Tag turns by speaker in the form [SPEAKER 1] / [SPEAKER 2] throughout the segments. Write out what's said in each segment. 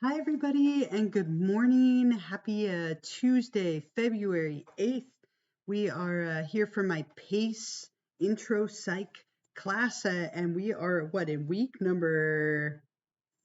[SPEAKER 1] Hi, everybody, and good morning. Happy Tuesday, February 8th. We are here for my PACE Intro Psych class, and we are, in week number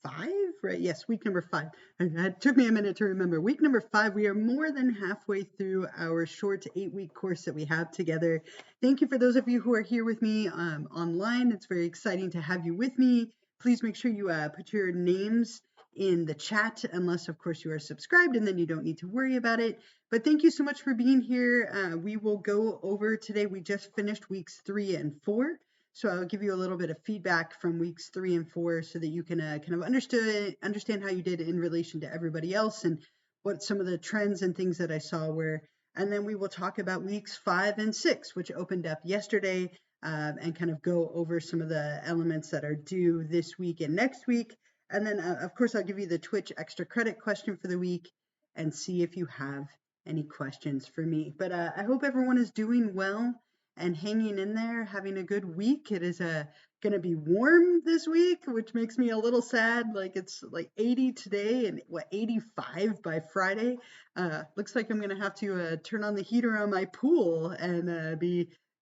[SPEAKER 1] 5? Right? Yes, week number 5. It took me a minute to remember. Week number 5, we are more than halfway through our short 8-week course that we have together. Thank you for those of you who are here with me online. It's very exciting to have you with me. Please make sure you put your names in the chat, unless of course you are subscribed, and then you don't need to worry about it. But thank you so much for being here. We will go over today. We just finished weeks 3 and 4. So I'll give you a little bit of feedback from weeks 3 and 4 so that you can kind of understand how you did in relation to everybody else and what some of the trends and things that I saw were. And then we will talk about weeks 5 and 6, which opened up yesterday, and kind of go over some of the elements that are due this week and next week. And then, of course, I'll give you the Twitch extra credit question for the week and see if you have any questions for me. But I hope everyone is doing well and hanging in there, having a good week. It is going to be warm this week, which makes me a little sad. Like it's like 80 today and 85 by Friday. Looks like I'm going to have to turn on the heater on my pool and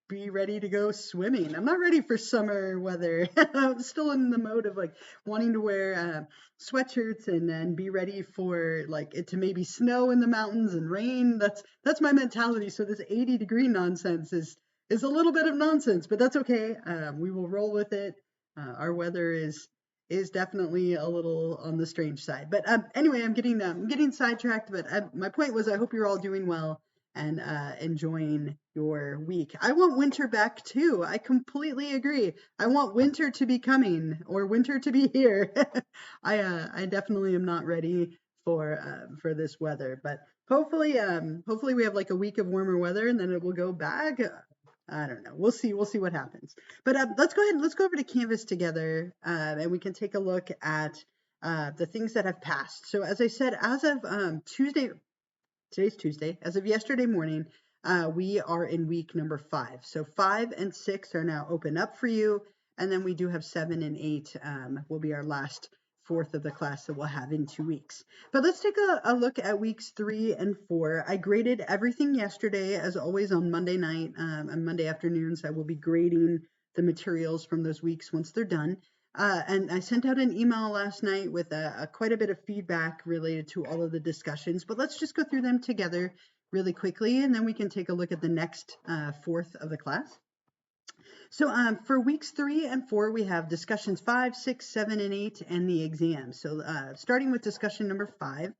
[SPEAKER 1] be ready to go swimming. I'm not ready for summer weather. I'm still in the mode of like wanting to wear sweatshirts and be ready for like it to maybe snow in the mountains and rain. That's my mentality. So this 80-degree nonsense is a little bit of nonsense, but that's okay. We will roll with it. Our weather is definitely a little on the strange side. But anyway, I'm getting sidetracked. But my point was, I hope you're all doing well and enjoying your week. I want winter back too. I completely agree. I want winter to be coming or winter to be here. I definitely am not ready for this weather, but hopefully we have like a week of warmer weather and then it will go back. I don't know. We'll see what happens. But let's go ahead and let's go over to Canvas together, and we can take a look at the things that have passed. So as I said, as of Tuesday, today's Tuesday, as of yesterday morning, we are in week number 5. So 5 and 6 are now open up for you, and then we do have 7 and 8 will be our last fourth of the class that we'll have in 2 weeks. But let's take a look at weeks 3 and 4. I graded everything yesterday, as always on Monday night and Monday afternoons. I will be grading the materials from those weeks once they're done. And I sent out an email last night with quite a bit of feedback related to all of the discussions, but let's just go through them together really quickly, and then we can take a look at the next fourth of the class. So for weeks 3 and 4, we have discussions 5, 6, 7, and 8, and the exam. So starting with discussion number 5,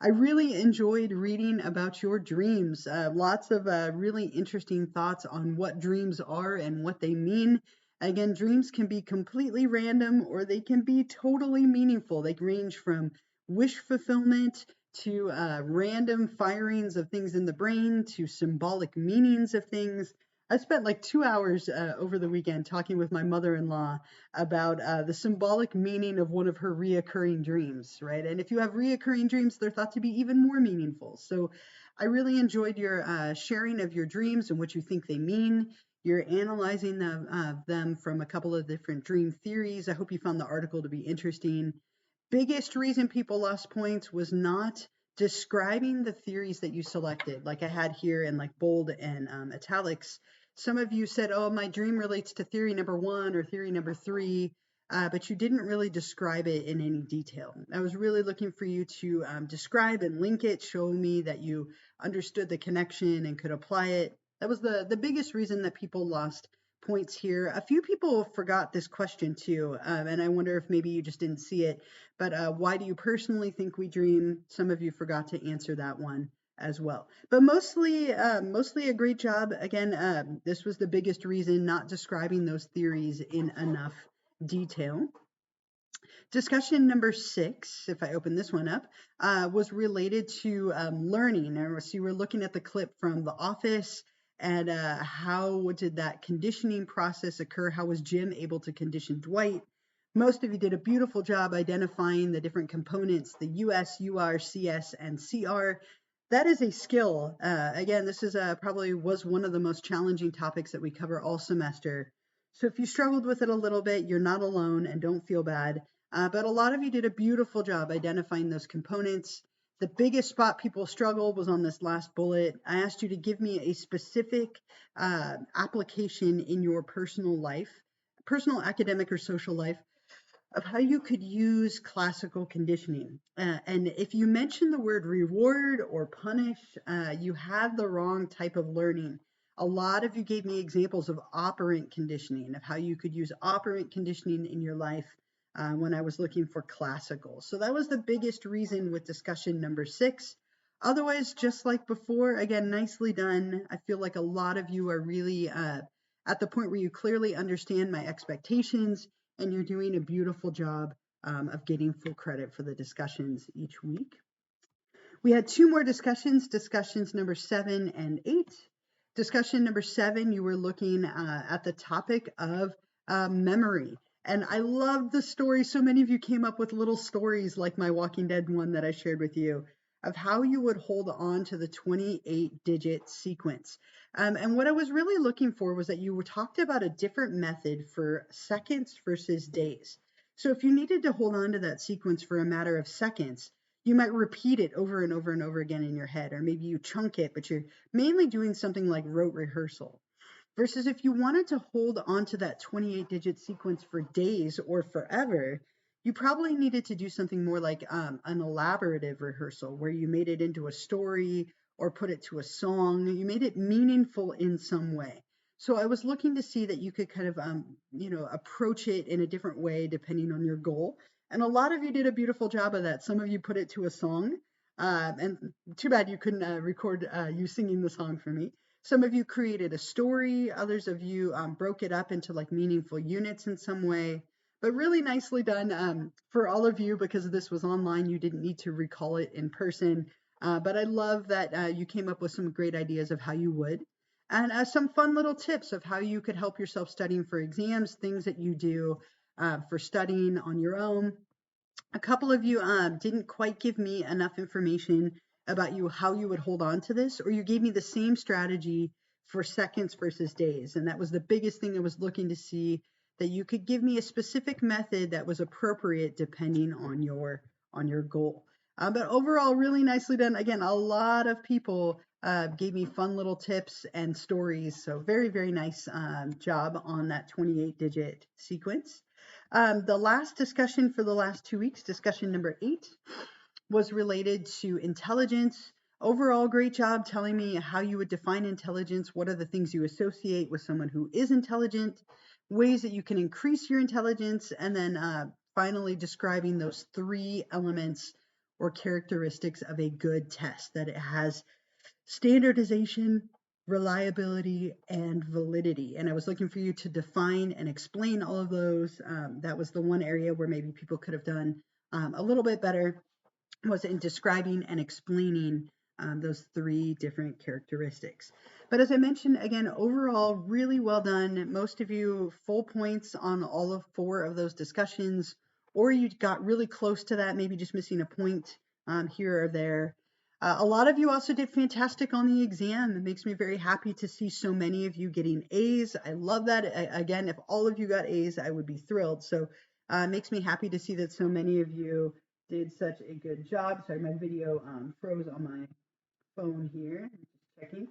[SPEAKER 1] I really enjoyed reading about your dreams. Lots of really interesting thoughts on what dreams are and what they mean. Again, dreams can be completely random or they can be totally meaningful. They range from wish fulfillment to random firings of things in the brain to symbolic meanings of things. I spent like 2 hours over the weekend talking with my mother-in-law about the symbolic meaning of one of her reoccurring dreams, right? And if you have reoccurring dreams, they're thought to be even more meaningful. So I really enjoyed your sharing of your dreams and what you think they mean. You're analyzing them from a couple of different dream theories. I hope you found the article to be interesting. Biggest reason people lost points was not describing the theories that you selected, like I had here in like bold and italics. Some of you said, oh, my dream relates to theory number 1 or theory number 3, but you didn't really describe it in any detail. I was really looking for you to describe and link it, show me that you understood the connection and could apply it. That was the biggest reason that people lost points here. A few people forgot this question too, and I wonder if maybe you just didn't see it, but why do you personally think we dream? Some of you forgot to answer that one as well. But mostly a great job. Again, this was the biggest reason, not describing those theories in enough detail. Discussion number 6, if I open this one up, was related to learning. So you were looking at the clip from The Office, and how did that conditioning process occur? How was Jim able to condition Dwight? Most of you did a beautiful job identifying the different components, the US, UR, CS, and CR. That is a skill. Again, this is probably was one of the most challenging topics that we cover all semester. So if you struggled with it a little bit, you're not alone and don't feel bad. but a lot of you did a beautiful job identifying those components. The biggest spot people struggle was on this last bullet. I asked you to give me a specific application in your personal life, personal, academic, or social life, of how you could use classical conditioning. And if you mention the word reward or punish, you have the wrong type of learning. A lot of you gave me examples of operant conditioning, of how you could use operant conditioning in your life when I was looking for classical. So that was the biggest reason with discussion number 6. Otherwise, just like before, again, nicely done. I feel like a lot of you are really at the point where you clearly understand my expectations, and you're doing a beautiful job of getting full credit for the discussions each week. We had 2 more discussions number 7 and 8. Discussion number 7, you were looking at the topic of memory. And I love the story. So many of you came up with little stories like my Walking Dead one that I shared with you, of how you would hold on to the 28-digit sequence. And what I was really looking for was that you talked about a different method for seconds versus days. So if you needed to hold on to that sequence for a matter of seconds, you might repeat it over and over and over again in your head, or maybe you chunk it, but you're mainly doing something like rote rehearsal. Versus if you wanted to hold onto that 28-digit sequence for days or forever, you probably needed to do something more like an elaborative rehearsal, where you made it into a story or put it to a song. You made it meaningful in some way. So I was looking to see that you could kind of, approach it in a different way depending on your goal. And a lot of you did a beautiful job of that. Some of you put it to a song, and too bad you couldn't record you singing the song for me. Some of you created a story. Others of you broke it up into like meaningful units in some way. But really nicely done for all of you, because this was online. You didn't need to recall it in person. But I love that you came up with some great ideas of how you would. And some fun little tips of how you could help yourself studying for exams, things that you do for studying on your own. A couple of you didn't quite give me enough information about how you would hold on to this, or you gave me the same strategy for seconds versus days. And that was the biggest thing I was looking to see, that you could give me a specific method that was appropriate depending on your goal. But overall, really nicely done. Again, a lot of people gave me fun little tips and stories. So very, very nice job on that 28-digit sequence. The last discussion for the last 2 weeks, discussion number 8, was related to intelligence. Overall, great job telling me how you would define intelligence. What are the things you associate with someone who is intelligent, ways that you can increase your intelligence, and then finally describing those 3 elements or characteristics of a good test, that it has standardization, reliability, and validity. And I was looking for you to define and explain all of those. That was the one area where maybe people could have done a little bit better, was in describing and explaining those 3 different characteristics. But as I mentioned, again, overall, really well done. Most of you full points on all of 4 of those discussions, or you got really close to that, maybe just missing a point here or there. A lot of you also did fantastic on the exam. It makes me very happy to see so many of you getting A's. I love that. Again, if all of you got A's, I would be thrilled. So it makes me happy to see that so many of you did such a good job. Sorry, my video froze on my phone here. I'm just checking.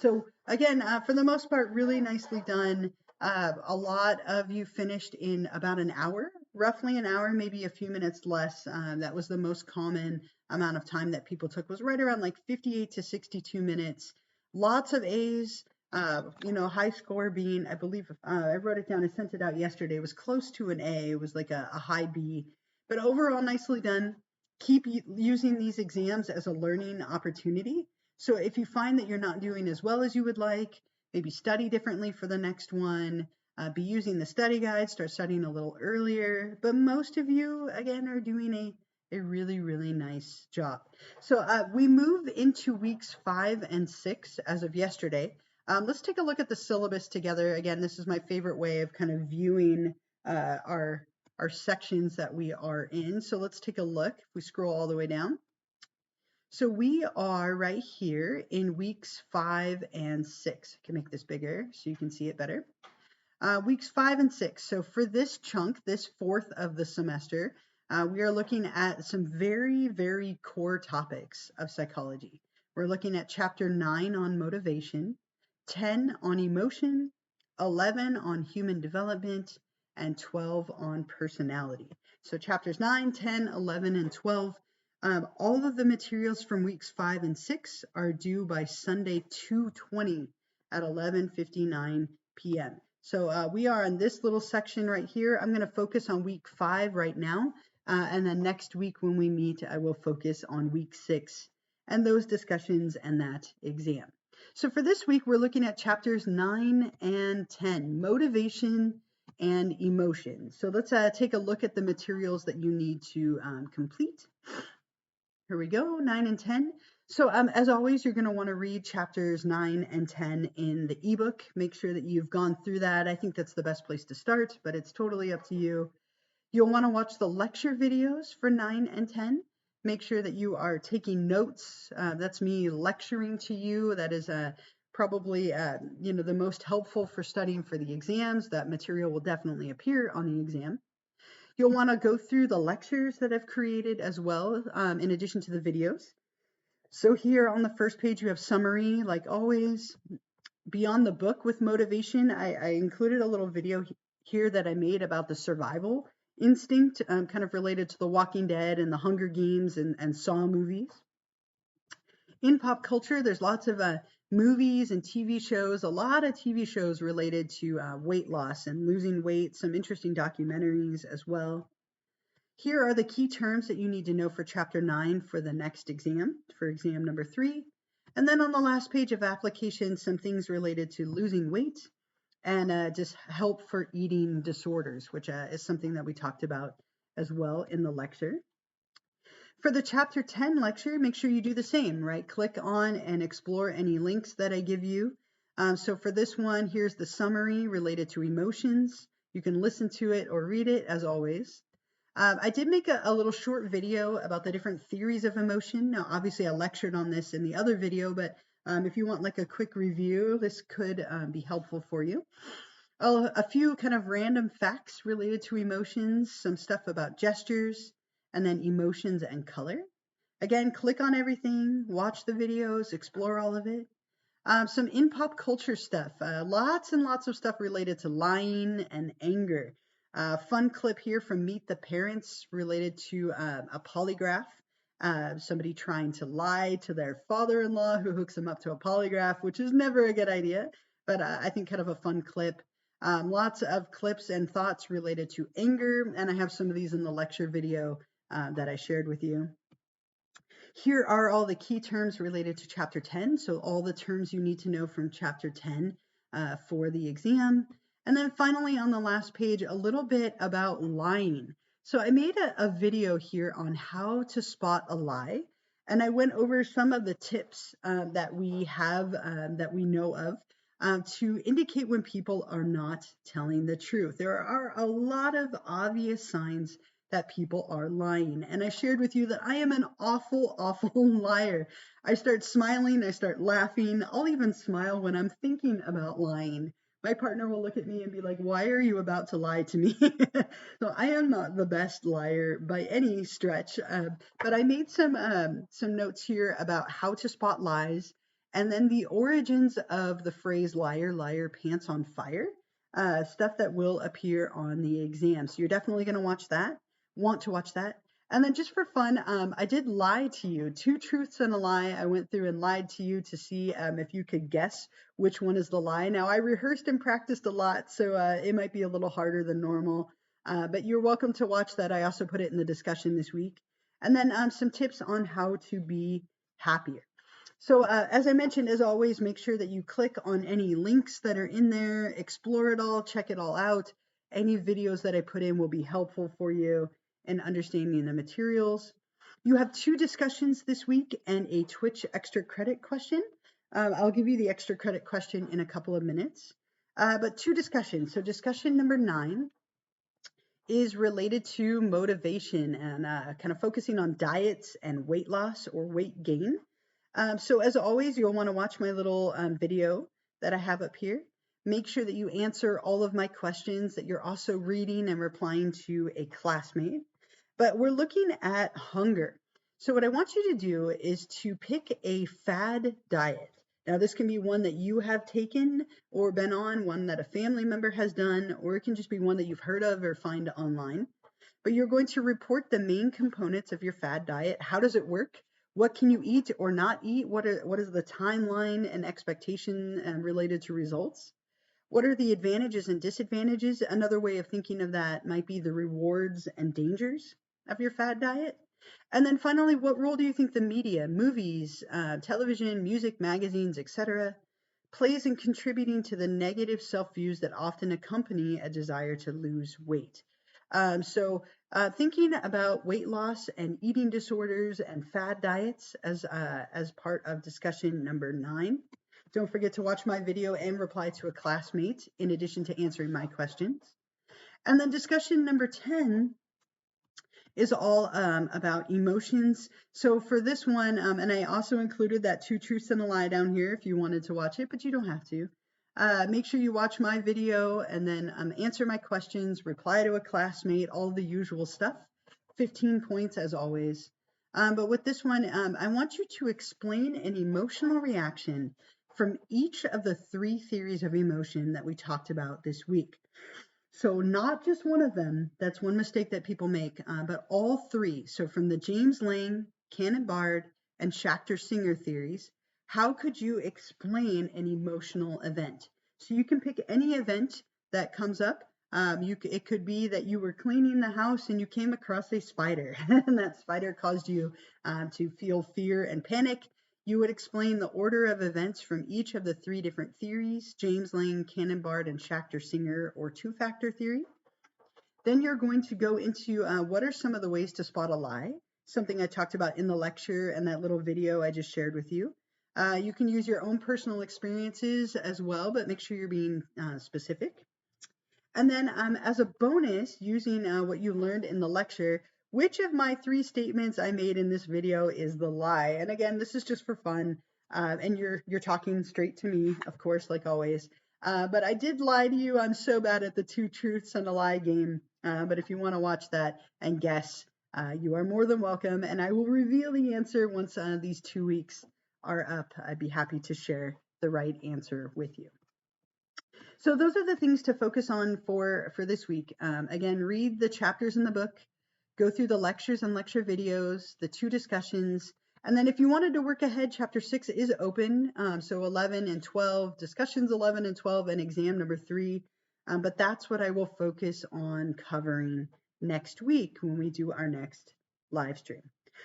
[SPEAKER 1] So again, for the most part, really nicely done. A lot of you finished in about an hour, roughly an hour, maybe a few minutes less. That was the most common amount of time that people took, was right around like 58 to 62 minutes. Lots of A's, high score being, I believe, I wrote it down, I sent it out yesterday. It was close to an A. It was like a high B. But overall, nicely done. Keep using these exams as a learning opportunity. So if you find that you're not doing as well as you would like, maybe study differently for the next one, be using the study guide, start studying a little earlier. But most of you, again, are doing a really, really nice job. So we move into weeks 5 and 6 as of yesterday. Let's take a look at the syllabus together. Again, this is my favorite way of kind of viewing our sections that we are in. So let's take a look. If we scroll all the way down. So we are right here in weeks 5 and 6. I can make this bigger so you can see it better. weeks 5 and 6. So for this chunk, this fourth of the semester, we are looking at some very, very core topics of psychology. We're looking at chapter 9 on motivation, 10 on emotion, 11 on human development, and 12 on personality. So chapters 9, 10, 11, and 12. All of the materials from weeks 5 and 6 are due by Sunday 2/20 at 11:59 p.m. So we are in this little section right here. I'm going to focus on week 5 right now. And then next week when we meet, I will focus on week 6 and those discussions and that exam. So for this week, we're looking at chapters 9 and 10, motivation and emotion. So let's take a look at the materials that you need to complete. Here we go, 9 and 10. So as always, you're going to want to read chapters 9 and 10 in the ebook. Make sure that you've gone through that. I think that's the best place to start, but it's totally up to you. You'll want to watch the lecture videos for 9 and 10. Make sure that you are taking notes. That's me lecturing to you. That is probably the most helpful for studying for the exams. That material will definitely appear on the exam. You'll want to go through the lectures that I've created as well, in addition to the videos. So here on the first page, you have summary, like always. Beyond the book with motivation, I included a little video here that I made about the survival instinct, kind of related to The Walking Dead and the Hunger Games and Saw movies. In pop culture, there's lots of movies and TV shows, a lot of TV shows related to weight loss and losing weight, some interesting documentaries as well. Here are the key terms that you need to know for chapter 9 for the next exam, for exam number 3. And then on the last page of application, some things related to losing weight and just help for eating disorders, which is something that we talked about as well in the lecture. For the chapter 10 lecture, make sure you do the same, right? Click on and explore any links that I give you. So for this one, here's the summary related to emotions. You can listen to it or read it as always. I did make a little short video about the different theories of emotion. Now, obviously I lectured on this in the other video, but if you want like a quick review, this could be helpful for you. A few kind of random facts related to emotions, some stuff about gestures, and then emotions and color. Again, click on everything, watch the videos, explore all of it. Some in pop culture stuff, lots and lots of stuff related to lying and anger. Fun clip here from Meet the Parents related to a polygraph. Somebody trying to lie to their father-in-law who hooks them up to a polygraph, which is never a good idea, but I think kind of a fun clip. Lots of clips and thoughts related to anger, and I have some of these in the lecture video that I shared with you. Here are all the key terms related to chapter 10, so all the terms you need to know from chapter 10 for the exam. And then finally on the last page, a little bit about lying. So I made a video here on how to spot a lie, and I went over some of the tips that we have, that we know of, to indicate when people are not telling the truth. There are a lot of obvious signs that people are lying. And I shared with you that I am an awful, awful liar. I start smiling, I start laughing. I'll even smile when I'm thinking about lying. My partner will look at me and be like, why are you about to lie to me? So I am not the best liar by any stretch, but I made some notes here about how to spot lies, and then the origins of the phrase liar, liar, pants on fire, stuff that will appear on the exam. So you're definitely going to want to watch that. And then just for fun, I did lie to you. 2 truths and a lie. I went through and lied to you to see if you could guess which one is the lie. Now, I rehearsed and practiced a lot, so it might be a little harder than normal. But you're welcome to watch that. I also put it in the discussion this week. And then some tips on how to be happier. So as I mentioned, as always, make sure that you click on any links that are in there, explore it all, check it all out. Any videos that I put in will be helpful for you in understanding the materials. You have 2 discussions this week and a Twitch extra credit question. I'll give you the extra credit question in a couple of minutes. But 2 discussions. So discussion number 9 is related to motivation and kind of focusing on diets and weight loss or weight gain. So as always, you'll want to watch my little video that I have up here. Make sure that you answer all of my questions, that you're also reading and replying to a classmate. But we're looking at hunger. So what I want you to do is to pick a fad diet. Now, this can be one that you have taken or been on, one that a family member has done, or it can just be one that you've heard of or find online. But you're going to report the main components of your fad diet. How does it work? What can you eat or not eat? What is the timeline and expectation related to results? What are the advantages and disadvantages? Another way of thinking of that might be the rewards and dangers of your fad diet. And then finally, what role do you think the media, movies, television, music, magazines, etc., plays in contributing to the negative self-views that often accompany a desire to lose weight? Thinking about weight loss and eating disorders and fad diets as part of discussion number 9. Don't forget to watch my video and reply to a classmate in addition to answering my questions. And then discussion number 10 is all about emotions. So for this one, and I also included that 2 truths and a lie down here if you wanted to watch it, but you don't have to. Make sure you watch my video and then answer my questions, reply to a classmate, all the usual stuff. 15 points as always. But with this one, I want you to explain an emotional reaction from each of the 3 theories of emotion that we talked about this week. So not just one of them, that's one mistake that people make, but all 3. So from the James Lange, Cannon-Bard, and Schachter-Singer theories, how could you explain an emotional event? So you can pick any event that comes up. It could be that you were cleaning the house and you came across a spider, and that spider caused you to feel fear and panic. You would explain the order of events from each of the 3 different theories, James Lange, Cannon-Bard, and Schachter-Singer, or 2-factor theory. Then you're going to go into what are some of the ways to spot a lie, something I talked about in the lecture and that little video I just shared with you. You can use your own personal experiences as well, but make sure you're being specific. And then as a bonus, using what you learned in the lecture, which of my 3 statements I made in this video is the lie? And again, this is just for fun, and you're talking straight to me, of course, like always. But I did lie to you. I'm so bad at the 2 truths and a lie game. But if you want to watch that and guess, you are more than welcome. And I will reveal the answer once these 2 weeks are up. I'd be happy to share the right answer with you. So those are the things to focus on for this week. Again, read the chapters in the book, go through the lectures and lecture videos, the 2 discussions, and then if you wanted to work ahead, chapter 6 is open. So 11 and 12, discussions 11 and 12, and exam number 3. But that's what I will focus on covering next week when we do our next live stream.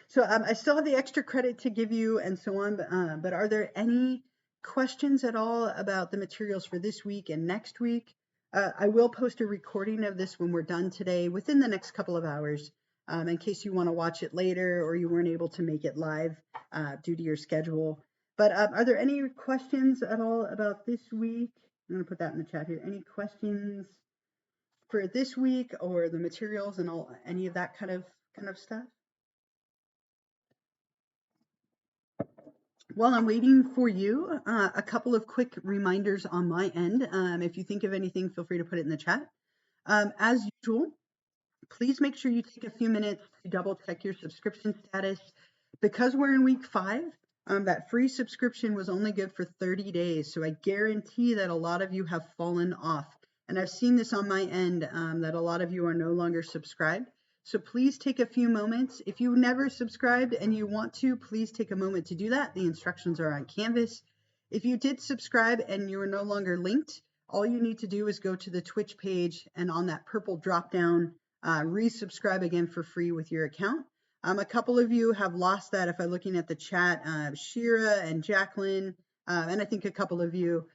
[SPEAKER 1] So I still have the extra credit to give you and so on, but are there any questions at all about the materials for this week and next week? I will post a recording of this when we're done today within the next couple of hours in case you want to watch it later or you weren't able to make it live due to your schedule. But are there any questions at all about this week? I'm going to put that in the chat here. Any questions for this week or the materials and all any of that kind of stuff? While I'm waiting for you, a couple of quick reminders on my end. If you think of anything, feel free to put it in the chat. As usual, please make sure you take a few minutes to double check your subscription status. Because we're in week 5, that free subscription was only good for 30 days. So I guarantee that a lot of you have fallen off. And I've seen this on my end that a lot of you are no longer subscribed. So please take a few moments. If you never subscribed and you want to, please take a moment to do that. The instructions are on Canvas. If you did subscribe and you are no longer linked, all you need to do is go to the Twitch page and on that purple drop down, resubscribe again for free with your account. A couple of you have lost that if I'm looking at the chat, Shira and Jacqueline, and I think a couple of you,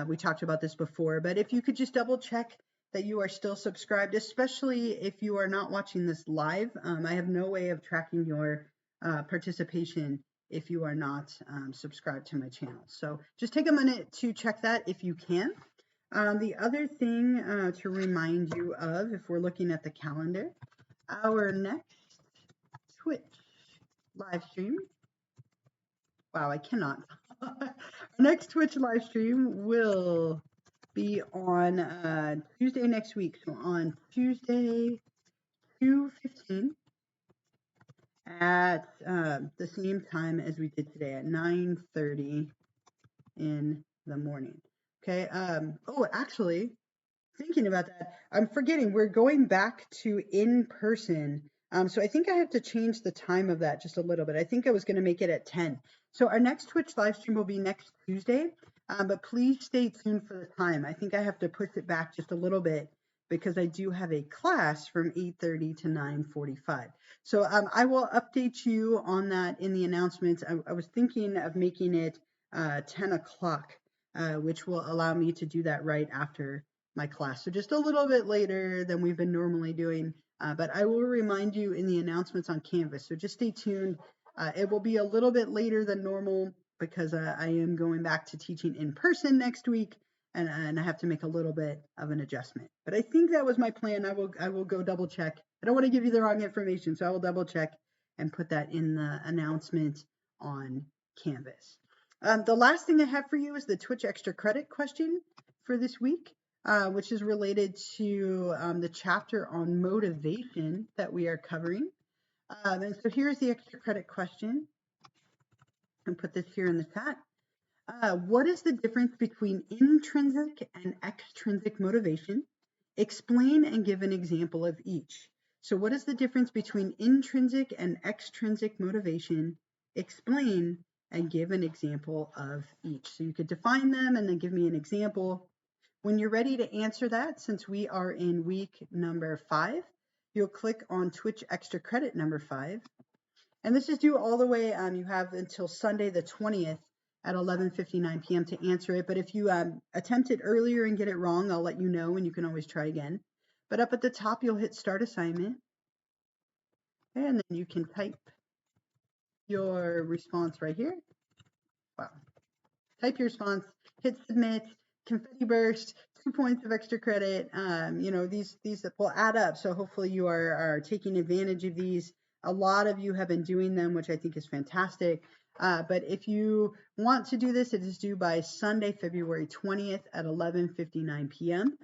[SPEAKER 1] we talked about this before, but if you could just double check that you are still subscribed, especially if you are not watching this live. I have no way of tracking your participation if you are not subscribed to my channel. So just take a minute to check that if you can. The other thing to remind you of, if we're looking at the calendar, our next Twitch live stream. Wow, I cannot. Our next Twitch live stream will be on Tuesday next week. So on Tuesday, 2:15 at the same time as we did today at 9:30 in the morning. Okay. Oh, actually, thinking about that, I'm forgetting we're going back to in person. So I think I have to change the time of that just a little bit. I think I was going to make it at 10. So our next Twitch live stream will be next Tuesday, but please stay tuned for the time. I think I have to push it back just a little bit because I do have a class from 8:30 to 9:45. So I will update you on that in the announcements. I was thinking of making it 10 o'clock, which will allow me to do that right after my class. So just a little bit later than we've been normally doing, but I will remind you in the announcements on Canvas. So just stay tuned. It will be a little bit later than normal because I am going back to teaching in person next week, and I have to make a little bit of an adjustment. But I think that was my plan. I will go double check. I don't want to give you the wrong information, so I will double check and put that in the announcement on Canvas. The last thing I have for you is the Twitch extra credit question for this week, which is related to the chapter on motivation that we are covering. And so here's the extra credit question. And put this here in the chat. What is the difference between intrinsic and extrinsic motivation? Explain and give an example of each. So what is the difference between intrinsic and extrinsic motivation? Explain and give an example of each. So you could define them and then give me an example. When you're ready to answer that, since we are in week number 5, you'll click on Twitch Extra Credit number 5. And this is due all the way, you have until Sunday the 20th at 11:59 p.m. to answer it. But if you attempt it earlier and get it wrong, I'll let you know and you can always try again. But up at the top, you'll hit Start Assignment. And then you can type your response right here. Wow. Type your response, hit Submit, confetti burst, 2 points of extra credit. You know, these will add up. So hopefully you are taking advantage of these. A lot of you have been doing them, which I think is fantastic. But if you want to do this, it is due by Sunday, February 20th at 11:59 p.m.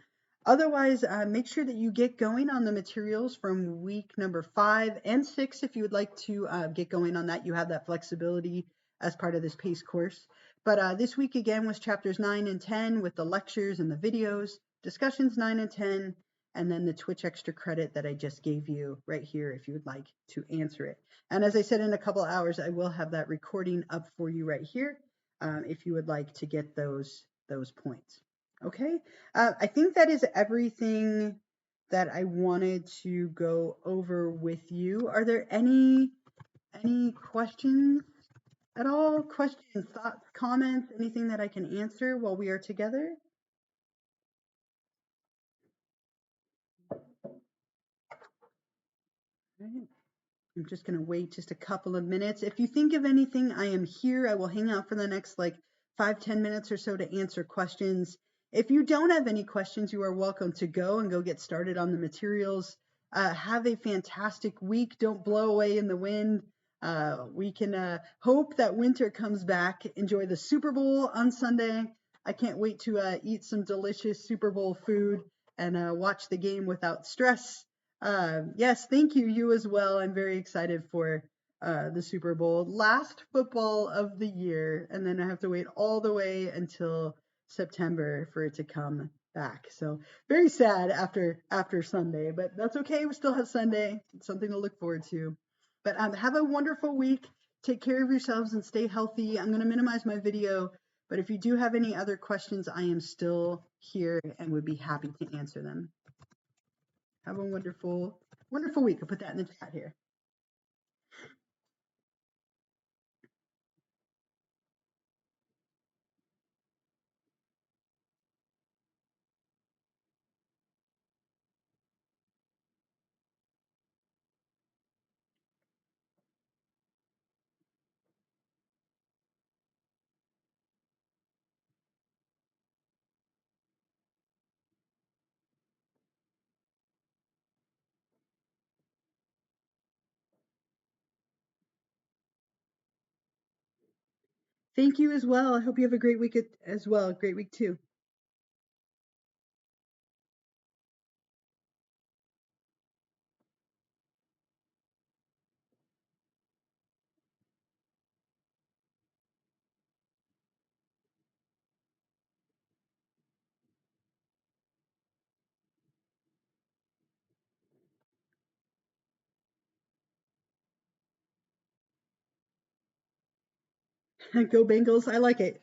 [SPEAKER 1] Otherwise, make sure that you get going on the materials from week number 5 and 6. If you would like to get going on that, you have that flexibility as part of this PACE course. But this week again was chapters 9 and 10 with the lectures and the videos, discussions 9 and 10, and then the Twitch extra credit that I just gave you right here if you would like to answer it. And as I said, in a couple hours, I will have that recording up for you right here if you would like to get those points. Okay, I think that is everything that I wanted to go over with you. Are there any questions at all? Questions, thoughts, comments, anything that I can answer while we are together? All right. I'm just going to wait just a couple of minutes. If you think of anything, I am here. I will hang out for the next like 5-10 minutes or so to answer questions. If you don't have any questions, you are welcome to go and go get started on the materials. Have a fantastic week. Don't blow away in the wind. We can hope that winter comes back. Enjoy the Super Bowl on Sunday. I can't wait to eat some delicious Super Bowl food and watch the game without stress. Yes, thank you. You as well. I'm very excited for the Super Bowl. Last football of the year, and then I have to wait all the way until September for it to come back. So very sad after Sunday, but that's okay. We still have Sunday. It's something to look forward to. But have a wonderful week. Take care of yourselves and stay healthy. I'm going to minimize my video, but if you do have any other questions, I am still here and would be happy to answer them. Have a wonderful week. I'll put that in the chat here. Thank you as well. I hope you have a great week as well. Great week too. Go Bengals. I like it.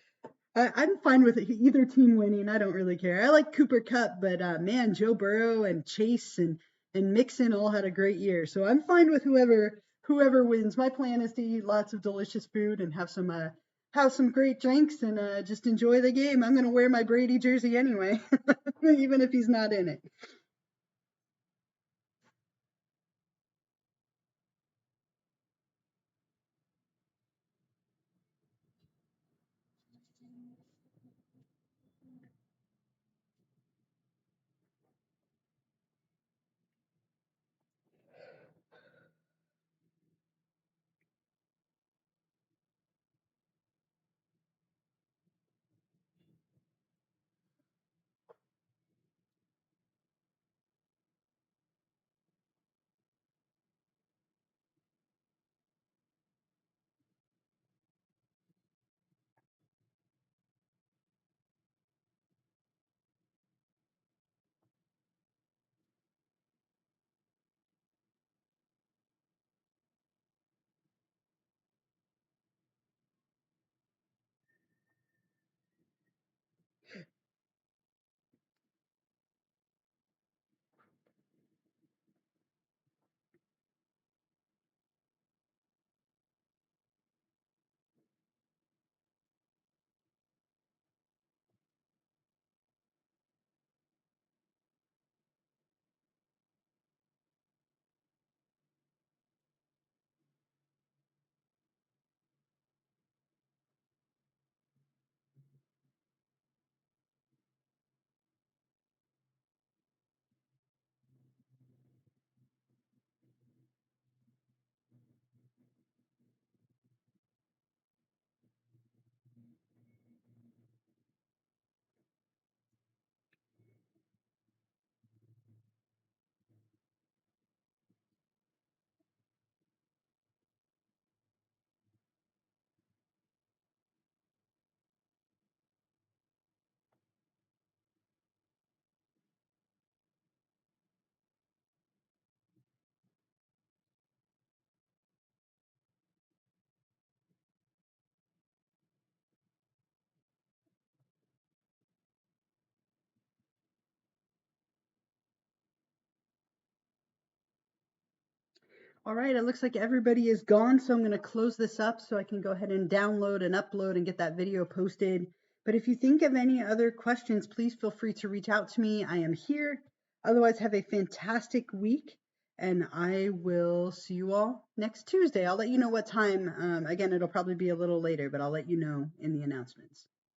[SPEAKER 1] I'm fine with either team winning. I don't really care. I like Cooper Cup, but man, Joe Burrow and Chase and Mixon all had a great year. So I'm fine with whoever wins. My plan is to eat lots of delicious food and have some great drinks and just enjoy the game. I'm gonna wear my Brady jersey anyway, even if he's not in it. All right, it looks like everybody is gone, so I'm going to close this up so I can go ahead and download and upload and get that video posted. But if you think of any other questions, please feel free to reach out to me. I am here. Otherwise, have a fantastic week, and I will see you all next Tuesday. I'll let you know what time. Again, it'll probably be a little later, but I'll let you know in the announcements.